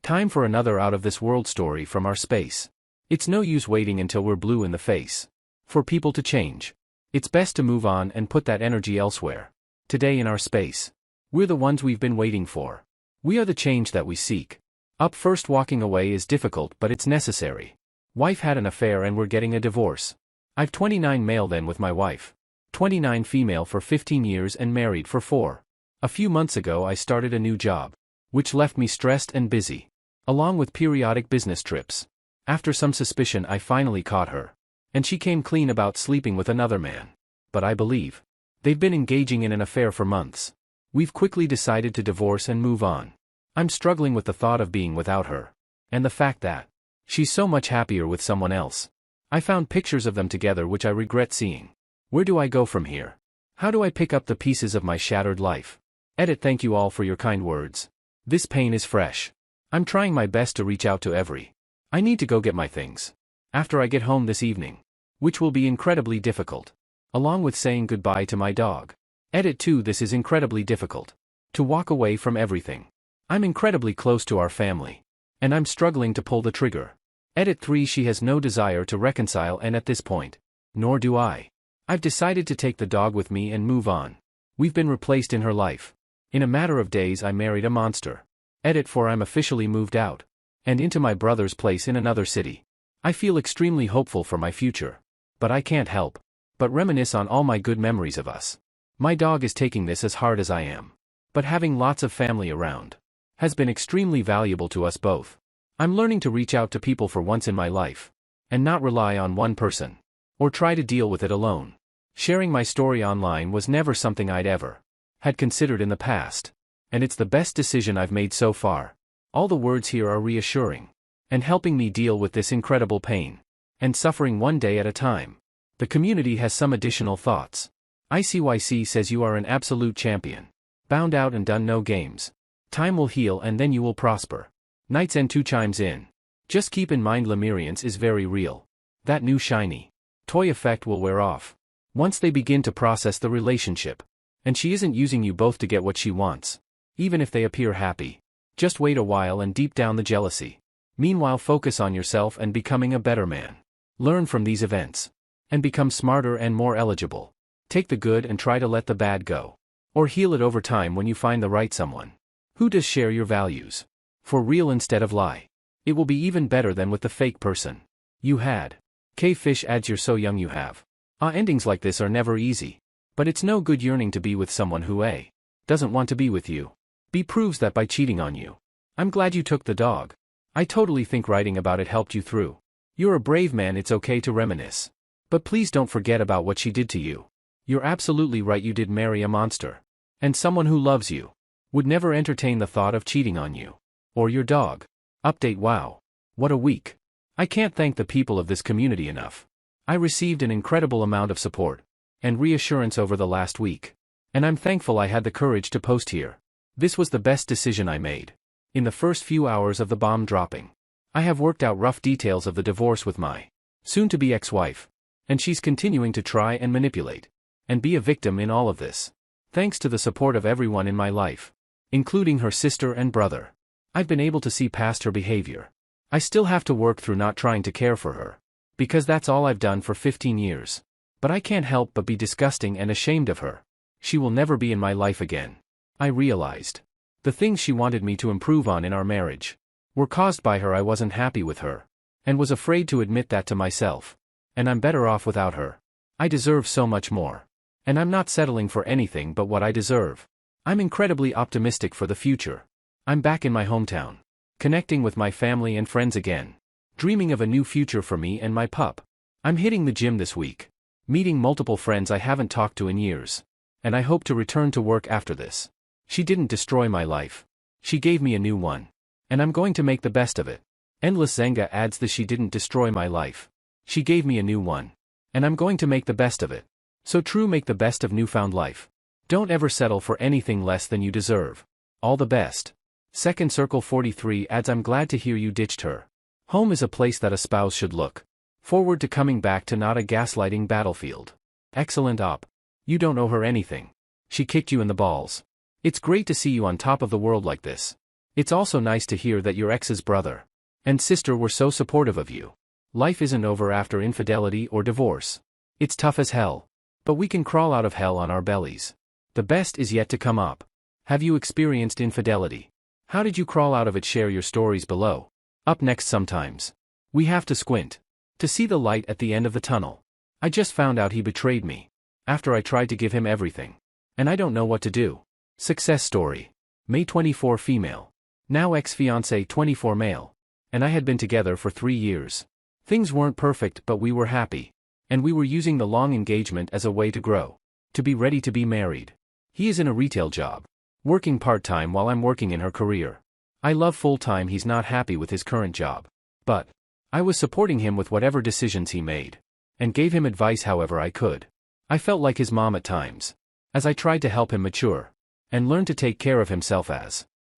Time for another out-of-this-world story from our space. It's no use waiting until we're blue in the face for people to change. It's best to move on and put that energy elsewhere. Today in our space, we're the ones we've been waiting for. We are the change that we seek. Up first, walking away is difficult, but it's necessary. Wife had an affair and we're getting a divorce. I've 29 male then with my wife. 29 female for 15 years and married for 4. A few months ago I started a new job, which left me stressed and busy, along with periodic business trips. After some suspicion I finally caught her, and she came clean about sleeping with another man. But I believe they've been engaging in an affair for months. We've quickly decided to divorce and move on. I'm struggling with the thought of being without her, and the fact that she's so much happier with someone else. I found pictures of them together which I regret seeing. Where do I go from here? How do I pick up the pieces of my shattered life? Edit. Thank you all for your kind words. This pain is fresh. I'm trying my best to reach out to every. I need to go get my things after I get home this evening, which will be incredibly difficult, along with saying goodbye to my dog. Edit 2. This is incredibly difficult. To walk away from everything. I'm incredibly close to our family, and I'm struggling to pull the trigger. Edit 3. She has no desire to reconcile, and at this point, nor do I. I've decided to take the dog with me and move on. We've been replaced in her life. In a matter of days I married a monster. Edit 4. I'm officially moved out and into my brother's place in another city. I feel extremely hopeful for my future, but I can't help but reminisce on all my good memories of us. My dog is taking this as hard as I am, but having lots of family around has been extremely valuable to us both. I'm learning to reach out to people for once in my life, and not rely on one person, or try to deal with it alone. Sharing my story online was never something I'd ever had considered in the past, and it's the best decision I've made so far. All the words here are reassuring, and helping me deal with this incredible pain and suffering one day at a time. The community has some additional thoughts. ICYC says you are an absolute champion. Bound out and done, no games. Time will heal and then you will prosper. Knights N2 chimes in. Just keep in mind Lemurians is very real. That new shiny toy effect will wear off once they begin to process the relationship. And she isn't using you both to get what she wants. Even if they appear happy. Just wait a while and deep down the jealousy. Meanwhile, focus on yourself and becoming a better man. Learn from these events and become smarter and more eligible. Take the good and try to let the bad go. Or heal it over time when you find the right someone who does share your values. For real instead of lie. It will be even better than with the fake person you had. K-Fish adds, you're so young you have. Endings like this are never easy. But it's no good yearning to be with someone who A. doesn't want to be with you. B. proves that by cheating on you. I'm glad you took the dog. I totally think writing about it helped you through. You're a brave man. It's okay to reminisce. But please don't forget about what she did to you. You're absolutely right, you did marry a monster. And someone who loves you would never entertain the thought of cheating on you. Or your dog. Update. Wow. What a week. I can't thank the people of this community enough. I received an incredible amount of support and reassurance over the last week. And I'm thankful I had the courage to post here. This was the best decision I made. In the first few hours of the bomb dropping, I have worked out rough details of the divorce with my soon-to-be ex-wife. And she's continuing to try and manipulate and be a victim in all of this. Thanks to the support of everyone in my life, including her sister and brother, I've been able to see past her behavior. I still have to work through not trying to care for her, because that's all I've done for 15 years. But I can't help but be disgusting and ashamed of her. She will never be in my life again. I realized the things she wanted me to improve on in our marriage were caused by her. I wasn't happy with her, and was afraid to admit that to myself. And I'm better off without her. I deserve so much more. And I'm not settling for anything but what I deserve. I'm incredibly optimistic for the future. I'm back in my hometown, connecting with my family and friends again, dreaming of a new future for me and my pup. I'm hitting the gym this week, meeting multiple friends I haven't talked to in years. And I hope to return to work after this. She didn't destroy my life. She gave me a new one. And I'm going to make the best of it. Endless Zenga adds that she didn't destroy my life. She gave me a new one. And I'm going to make the best of it. So true, make the best of newfound life. Don't ever settle for anything less than you deserve. All the best. Second Circle 43 adds, I'm glad to hear you ditched her. Home is a place that a spouse should look forward to coming back to, not a gaslighting battlefield. Excellent op. You don't owe her anything. She kicked you in the balls. It's great to see you on top of the world like this. It's also nice to hear that your ex's brother and sister were so supportive of you. Life isn't over after infidelity or divorce. It's tough as hell. But we can crawl out of hell on our bellies. The best is yet to come up. Have you experienced infidelity? How did you crawl out of it? Share your stories below. Up next, sometimes we have to squint to see the light at the end of the tunnel. I just found out he betrayed me after I tried to give him everything. And I don't know what to do. Success story. May 24 female. Now ex-fiance 24 male. And I had been together for 3 years. Things weren't perfect, but we were happy. And we were using the long engagement as a way to grow. To be ready to be married. He is in a retail job, working part-time while I'm working in her career. I love full-time. He's not happy with his current job. But I was supporting him with whatever decisions he made. And gave him advice however I could. I felt like his mom at times, as I tried to help him mature and learn to take care of himself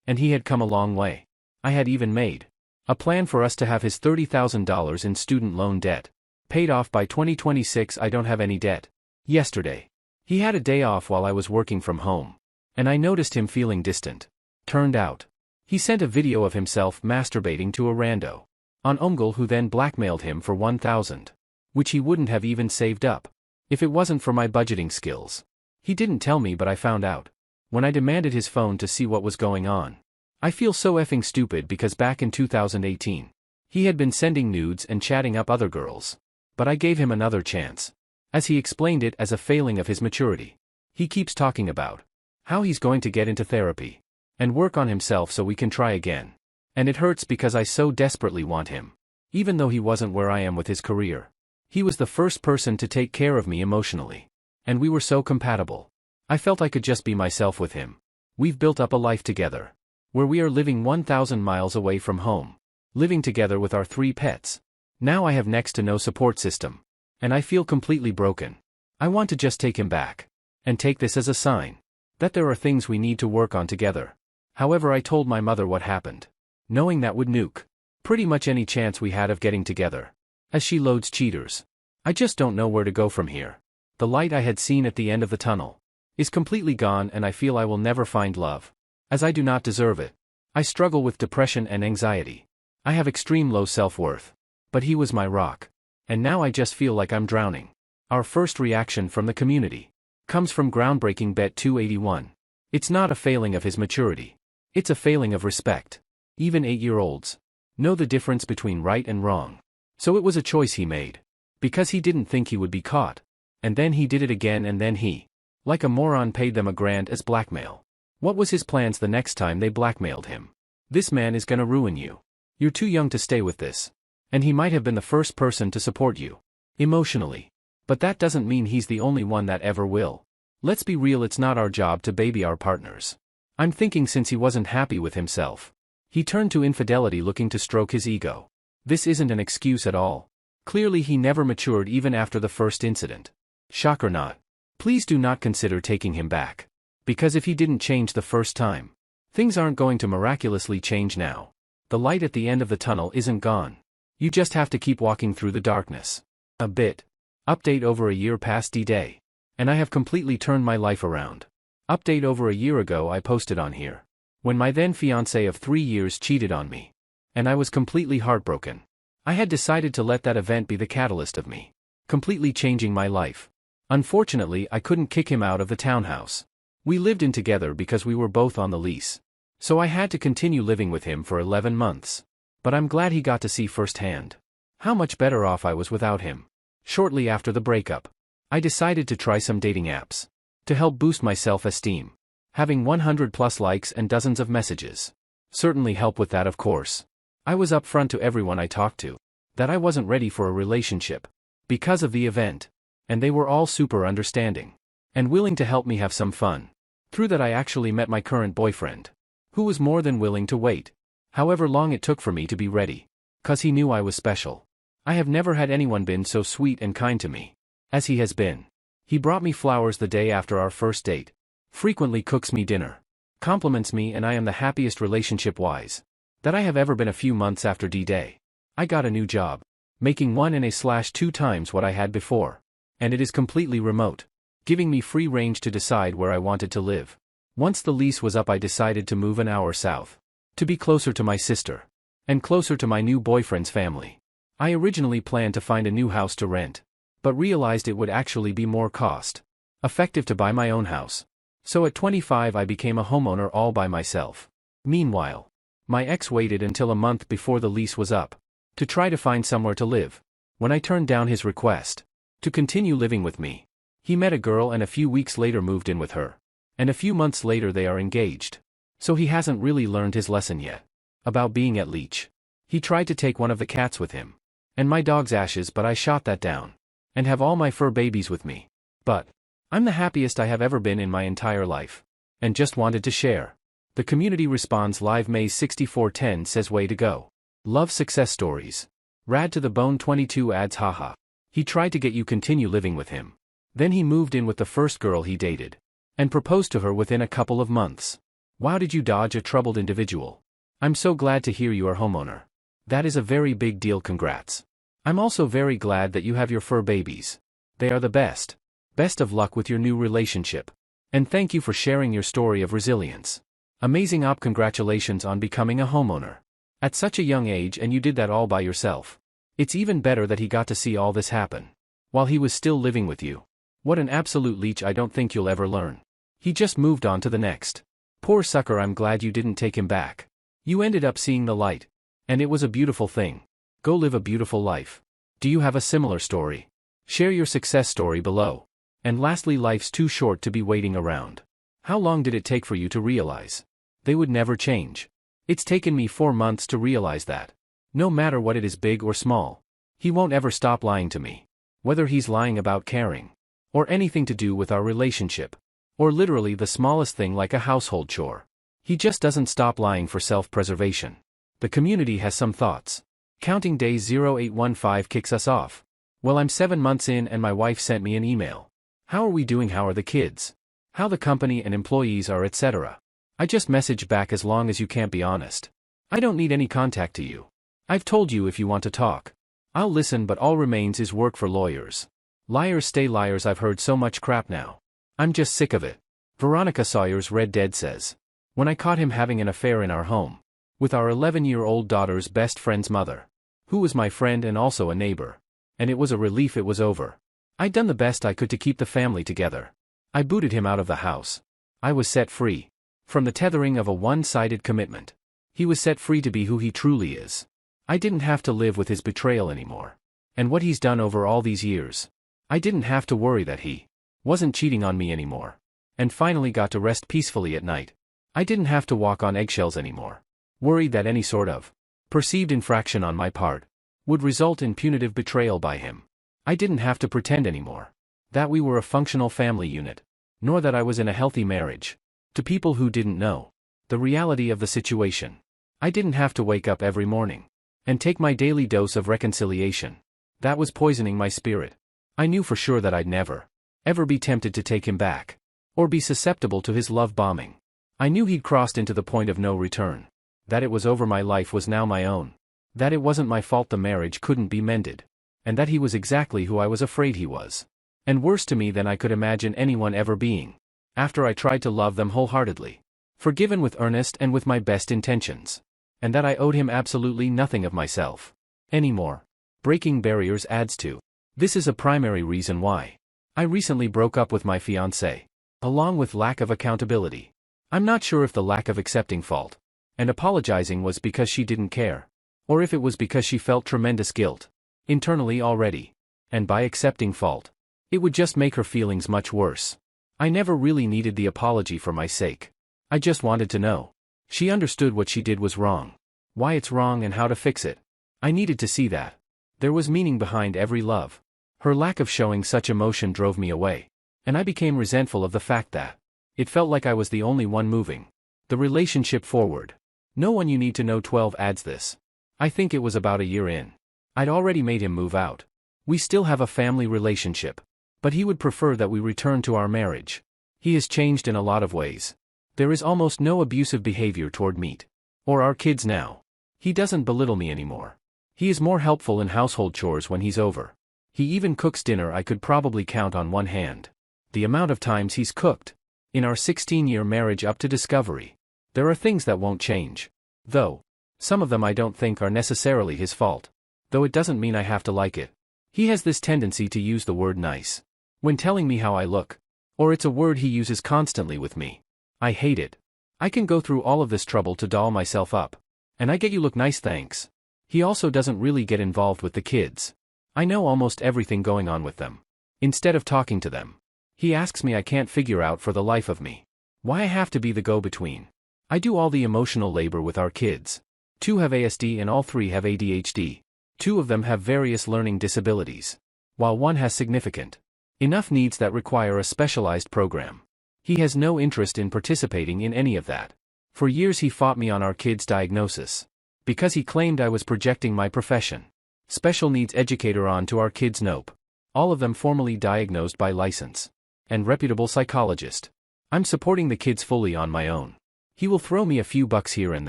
and he had come a long way. I had even made a plan for us to have his $30,000 in student loan debt paid off by 2026. I don't have any debt. Yesterday, he had a day off while I was working from home, and I noticed him feeling distant. Turned out, he sent a video of himself masturbating to a rando on Omegle, who then blackmailed him for $1,000, which he wouldn't have even saved up if it wasn't for my budgeting skills. He didn't tell me, but I found out when I demanded his phone to see what was going on. I feel so effing stupid because back in 2018, he had been sending nudes and chatting up other girls. But I gave him another chance, as he explained it as a failing of his maturity. He keeps talking about how he's going to get into therapy and work on himself so we can try again. And it hurts because I so desperately want him. Even though he wasn't where I am with his career, he was the first person to take care of me emotionally. And we were so compatible. I felt I could just be myself with him. We've built up a life together, where we are living 1,000 miles away from home, living together with our 3 pets. Now I have next to no support system, and I feel completely broken. I want to just take him back, and take this as a sign that there are things we need to work on together. However, I told my mother what happened, knowing that would nuke pretty much any chance we had of getting together, as she loads cheaters. I just don't know where to go from here. The light I had seen at the end of the tunnel is completely gone, and I feel I will never find love, as I do not deserve it. I struggle with depression and anxiety. I have extreme low self-worth. But he was my rock. And now I just feel like I'm drowning. Our first reaction from the community comes from groundbreaking bet 281. It's not a failing of his maturity. It's a failing of respect. Even 8-year-olds know the difference between right and wrong. So it was a choice he made. Because he didn't think he would be caught. And then he did it again, and then he, like a moron, paid them $1,000 as blackmail. What was his plans the next time they blackmailed him? This man is gonna ruin you. You're too young to stay with this. And he might have been the first person to support you emotionally. But that doesn't mean he's the only one that ever will. Let's be real, it's not our job to baby our partners. I'm thinking since he wasn't happy with himself, he turned to infidelity looking to stroke his ego. This isn't an excuse at all. Clearly he never matured even after the first incident. Shock or not, please do not consider taking him back. Because if he didn't change the first time, things aren't going to miraculously change now. The light at the end of the tunnel isn't gone. You just have to keep walking through the darkness. A bit. Update: over a year past D-Day. And I have completely turned my life around. Update: over a year ago I posted on here, when my then fiancé of 3 years cheated on me. And I was completely heartbroken. I had decided to let that event be the catalyst of me completely changing my life. Unfortunately, I couldn't kick him out of the townhouse we lived in together because we were both on the lease. So I had to continue living with him for 11 months. But I'm glad he got to see firsthand how much better off I was without him. Shortly after the breakup, I decided to try some dating apps to help boost my self-esteem. Having 100+ likes and dozens of messages certainly helped with that, of course. I was upfront to everyone I talked to that I wasn't ready for a relationship because of the event, and they were all super understanding and willing to help me have some fun. Through that I actually met my current boyfriend, who was more than willing to wait however long it took for me to be ready, 'cause he knew I was special. I have never had anyone been so sweet and kind to me as he has been. He brought me flowers the day after our first date, frequently cooks me dinner, compliments me, and I am the happiest relationship-wise that I have ever been. A few months after D-Day, I got a new job, making 1.2 times what I had before, and it is completely remote, giving me free range to decide where I wanted to live. Once the lease was up, I decided to move an hour south To be closer to my sister. And closer to my new boyfriend's family. I originally planned to find a new house to rent. But realized it would actually be more cost effective to buy my own house. So at 25 I became a homeowner all by myself. Meanwhile, my ex waited until a month before the lease was up to try to find somewhere to live. When I turned down his request to continue living with me, he met a girl and a few weeks later moved in with her. And a few months later they are engaged. So he hasn't really learned his lesson yet about being at leech. He tried to take one of the cats with him and my dog's ashes, but I shot that down and have all my fur babies with me. But I'm the happiest I have ever been in my entire life. And just wanted to share. The community responds live. May 6410 says way to go. Love success stories. Rad to the bone 22 adds haha. He tried to get you continue living with him. Then he moved in with the first girl he dated. And proposed to her within a couple of months. Wow, did you dodge a troubled individual? I'm so glad to hear you are homeowner. That is a very big deal, congrats. I'm also very glad that you have your fur babies. They are the best. Best of luck with your new relationship. And thank you for sharing your story of resilience. Amazing op, congratulations on becoming a homeowner. At such a young age, and you did that all by yourself. It's even better that he got to see all this happen while he was still living with you. What an absolute leech, I don't think you'll ever learn. He just moved on to the next. Poor sucker, I'm glad you didn't take him back. You ended up seeing the light. And it was a beautiful thing. Go live a beautiful life. Do you have a similar story? Share your success story below. And lastly, life's too short to be waiting around. How long did it take for you to realize they would never change? It's taken me 4 months to realize that. No matter what it is, big or small, he won't ever stop lying to me. Whether he's lying about caring, or anything to do with our relationship, or literally the smallest thing like a household chore. He just doesn't stop lying for self-preservation. The community has some thoughts. Counting days 0815 kicks us off. Well, I'm 7 months in and my wife sent me an email. How are we doing? How are the kids? How the company and employees are, etc. I just message back, as long as you can't be honest. I don't need any contact to you. I've told you if you want to talk. I'll listen, but all remains is work for lawyers. Liars stay liars. I've heard so much crap now. I'm just sick of it. Veronica Sawyer's Red Dead says. When I caught him having an affair in our home. With our 11-year-old daughter's best friend's mother. Who was my friend and also a neighbor. And it was a relief it was over. I'd done the best I could to keep the family together. I booted him out of the house. I was set free. From the tethering of a one-sided commitment. He was set free to be who he truly is. I didn't have to live with his betrayal anymore. And what he's done over all these years. I didn't have to worry that he wasn't cheating on me anymore. And finally got to rest peacefully at night. I didn't have to walk on eggshells anymore. Worried that any sort of perceived infraction on my part would result in punitive betrayal by him. I didn't have to pretend anymore that we were a functional family unit, nor that I was in a healthy marriage. To people who didn't know the reality of the situation, I didn't have to wake up every morning and take my daily dose of reconciliation. That was poisoning my spirit. I knew for sure that I'd never, ever be tempted to take him back, or be susceptible to his love bombing. I knew he'd crossed into the point of no return. That it was over, my life was now my own. That it wasn't my fault the marriage couldn't be mended. And that he was exactly who I was afraid he was. And worse to me than I could imagine anyone ever being. After I tried to love them wholeheartedly. Forgiven with earnest and with my best intentions. And that I owed him absolutely nothing of myself anymore. Breaking barriers adds to. This is a primary reason why I recently broke up with my fiancée. Along with lack of accountability. I'm not sure if the lack of accepting fault and apologizing was because she didn't care, or if it was because she felt tremendous guilt internally already. And by accepting fault, it would just make her feelings much worse. I never really needed the apology for my sake. I just wanted to know she understood what she did was wrong, why it's wrong, and how to fix it. I needed to see that there was meaning behind every love. Her lack of showing such emotion drove me away, and I became resentful of the fact that it felt like I was the only one moving the relationship forward. No one you need to know 12 adds this. I think it was about a year in. I'd already made him move out. We still have a family relationship, but he would prefer that we return to our marriage. He has changed in a lot of ways. There is almost no abusive behavior toward me or our kids now. He doesn't belittle me anymore. He is more helpful in household chores when he's over. He even cooks dinner I could probably count on one hand. The amount of times he's cooked. In our 16-year marriage up to discovery. There are things that won't change. Though, some of them I don't think are necessarily his fault. Though it doesn't mean I have to like it. He has this tendency to use the word nice when telling me how I look. Or it's a word he uses constantly with me. I hate it. I can go through all of this trouble to doll myself up. And I get you look nice thanks. He also doesn't really get involved with the kids. I know almost everything going on with them. Instead of talking to them, he asks me I can't figure out for the life of me why I have to be the go-between. I do all the emotional labor with our kids. 2 have ASD and all 3 have ADHD. 2 of them have various learning disabilities, while 1 has significant enough needs that require a specialized program. He has no interest in participating in any of that. For years he fought me on our kids' diagnosis, because he claimed I was projecting my profession, special needs educator, onto our kids. Nope. All of them formally diagnosed by license and reputable psychologist. I'm supporting the kids fully on my own. He will throw me a few bucks here and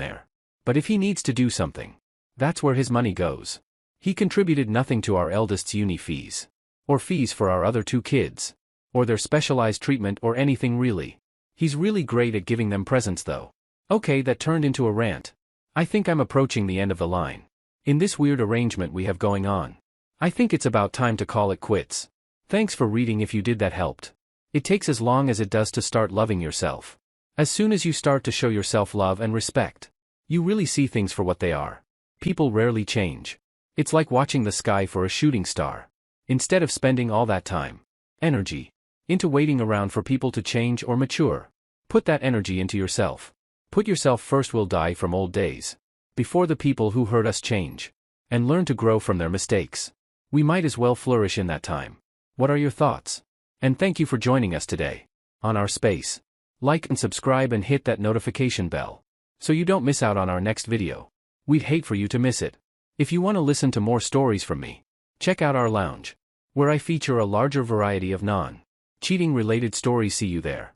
there. But if he needs to do something, that's where his money goes. He contributed nothing to our eldest's uni fees, or fees for our other 2 kids, or their specialized treatment or anything really. He's really great at giving them presents though. Okay, that turned into a rant. I think I'm approaching the end of the line. In this weird arrangement we have going on, I think it's about time to call it quits. Thanks for reading if you did, that helped. It takes as long as it does to start loving yourself. As soon as you start to show yourself love and respect, you really see things for what they are. People rarely change. It's like watching the sky for a shooting star. Instead of spending all that time, energy, into waiting around for people to change or mature, put that energy into yourself. Put yourself first. We'll die from old days before the people who hurt us change and learn to grow from their mistakes. We might as well flourish in that time. What are your thoughts? And thank you for joining us today on our space. Like and subscribe and hit that notification bell so you don't miss out on our next video. We'd hate for you to miss it. If you want to listen to more stories from me, check out our lounge, where I feature a larger variety of non-cheating related stories. See you there.